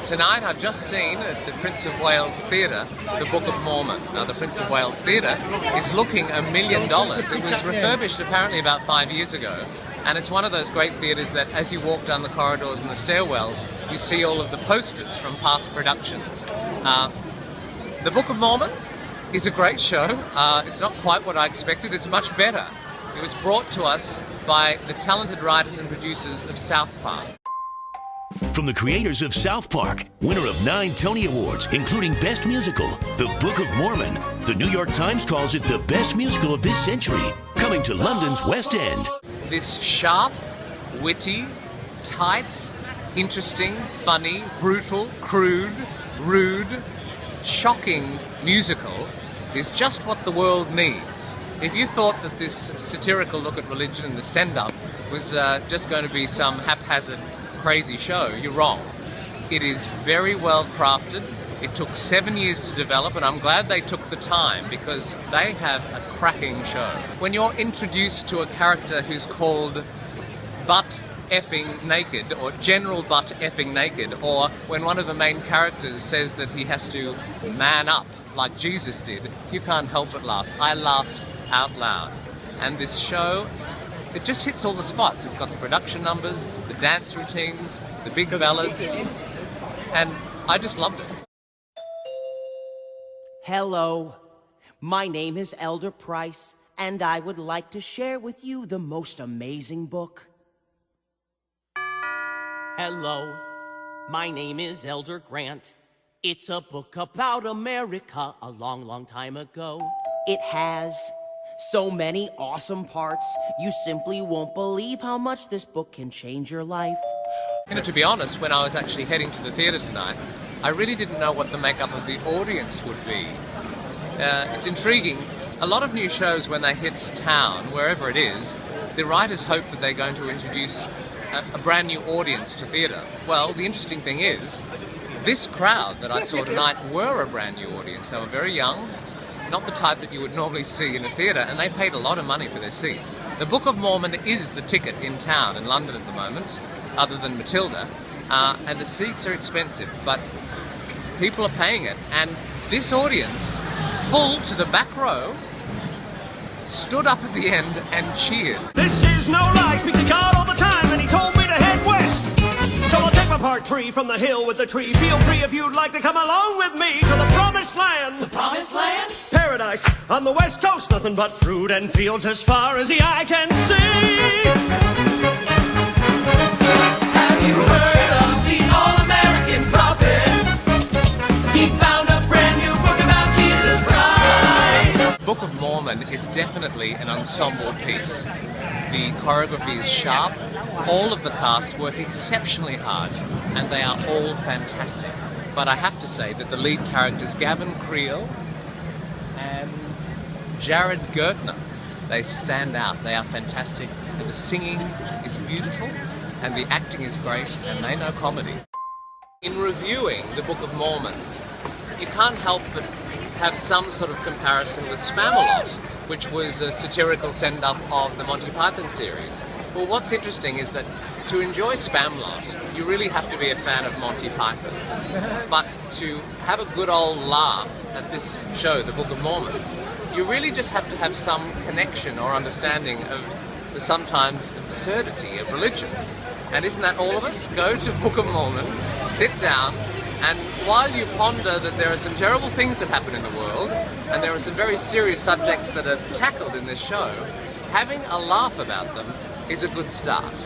Tonight I've just seen at the Prince of Wales Theatre the Book of Mormon. Now the Prince of Wales Theatre is looking $1 million. It was refurbished apparently about 5 years ago, and it's one of those great theatres that as you walk down the corridors and the stairwells you see all of the posters from past productions. The Book of Mormon is a great show. It's not quite what I expected, it's much better. It was brought to us by the talented writers and producers of South Park. From the creators of South Park, winner of 9 Tony Awards, including Best Musical, The Book of Mormon. The New York Times calls it the best musical of this century, coming to London's West End. This sharp, witty, tight, interesting, funny, brutal, crude, rude, shocking musical is just what the world needs. If you thought that this satirical look at religion and the send-up was just going to be some haphazard crazy show, you're wrong. It is very well crafted. It took 7 years to develop, and I'm glad they took the time because they have a cracking show. When you're introduced to a character who's called Butt Effing Naked, or General Butt Effing Naked, or when one of the main characters says that he has to man up like Jesus did, you can't help but laugh. I laughed out loud. And this show, it just hits all the spots. It's got the production numbers, the dance routines, the big ballads, and I just loved it. Hello, my name is Elder Price, and I would like to share with you the most amazing book. Hello, my name is Elder Grant. It's a book about America a long, long time ago. It has so many awesome parts, you simply won't believe how much this book can change your life. You know, to be honest, when I was actually heading to the theatre tonight, I really didn't know what the makeup of the audience would be. It's intriguing. A lot of new shows, when they hit town, wherever it is, the writers hope that they're going to introduce a brand new audience to theatre. Well, the interesting thing is, this crowd that I saw tonight were a brand new audience. They were very young, not the type that you would normally see in a theatre, and they paid a lot of money for their seats. The Book of Mormon is the ticket in town in London at the moment, other than Matilda, and the seats are expensive, but people are paying it, and this audience, full to the back row, stood up at the end and cheered. This is no lie, speak to God all the time, and he told me to head west. So I'll take my part 3 from the hill with the tree. Feel free if you'd like to come along with me to the promised land. The Promised Land? Paradise on the west coast, nothing but fruit and fields as far as the eye can see. Have you heard of the All-American Prophet? He found a brand new book about Jesus Christ. The Book of Mormon is definitely an ensemble piece. The choreography is sharp, all of the cast work exceptionally hard, and they are all fantastic. But I have to say that the lead characters, Gavin Creel and Jared Gertner, they stand out, they are fantastic, and the singing is beautiful, and the acting is great, and they know comedy. In reviewing the Book of Mormon, you can't help but have some sort of comparison with Spamalot, which was a satirical send-up of the Monty Python series. Well, what's interesting is that to enjoy Spamalot, you really have to be a fan of Monty Python. But to have a good old laugh at this show, the Book of Mormon, you really just have to have some connection or understanding of the sometimes absurdity of religion. And isn't that all of us? Go to Book of Mormon, sit down, and while you ponder that there are some terrible things that happen in the world, and there are some very serious subjects that are tackled in this show, having a laugh about them is a good start.